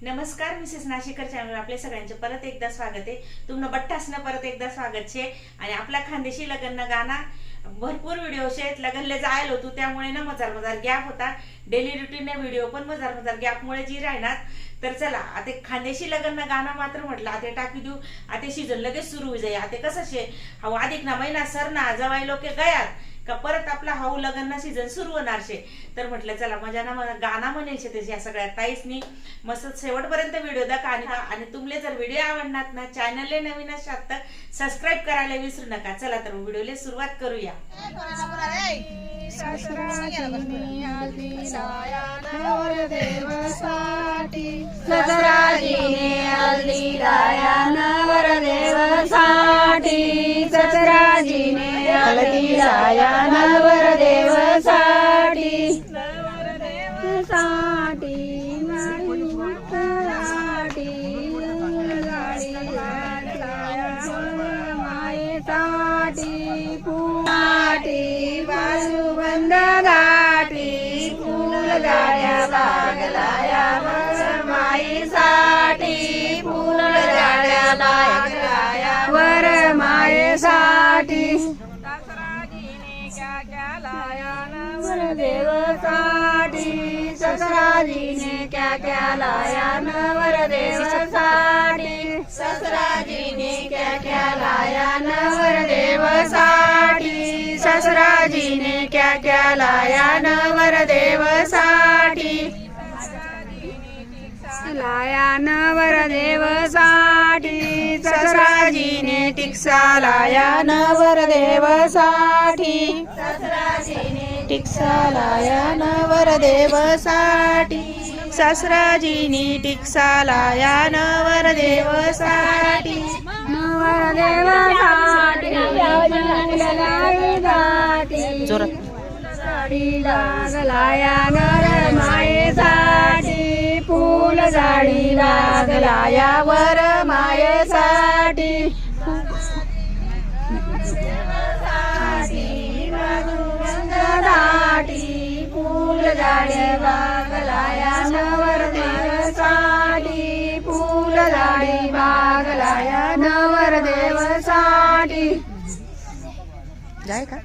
नमस्कार, Mrs नाशिकर channel आपले सगळ्यांचे परत एकदा स्वागत आहे. तुमनं बट्टासनं परत एकदा स्वागत छे. आणि आपला खानदेशी लग्न गाणा भरपूर व्हिडिओ शेत लगनले जायला होतो, त्यामुळे ना मजार गॅप होता. डेली रुटीन व्हिडिओ पण मजार गॅपमुळे जी राहणार. तर चला आता खानदेशी लग्न गाणं मात्र म्हटलं आता टाकी देऊ. आता सीझन लगेच सुरू होई जाई. आता कसं शे हा अधिक ना महिना सरना जवाई लोक गयात का परत आपला हाऊ लग्न सीझन सुरू होणार शे. तर म्हटलं चला मजा ना गाणं म्हणेल शे त्याच्या सगळ्या ताईसनी मस्त शेवटपर्यंत व्हिडिओ दाखवा. आणि तुमले जर व्हिडिओ आवडणार ना चॅनलले नवीन असतात तर सबस्क्राईब करायला विसरू नका. चला तर व्हिडिओला सुरुवात करूया. हळदी राया नवरदेव साठी बाजूबंद घाटी फूल गाड्या बागलाया माईसाठी फूल गाड्या बागलाया वर मायेसाठी देवसाठी ससराजीने क्या लाया नवरदेवसाठी ससराजीने क्या लाया नवरदेवसाठी ससराजीने क्या लाया नवरदेवसाठी लाया नवरदेवसाठी ससराजीने टिक्सा लाया नवरदेवसाठी ससराजीने टिक्सा लाया नवरदेवसाठी ससराजीने टिक्सा लाया नवरदेवसाठी नवरदेवसाठी जोरात साडी लागलाया नर मायेसाठी फूल साडी लागलाया वर मायेसाठी फूल गाडी बागलाया नवरदेवसाठी फूल गाडी बागलाया नवरदेवसाठी जाय का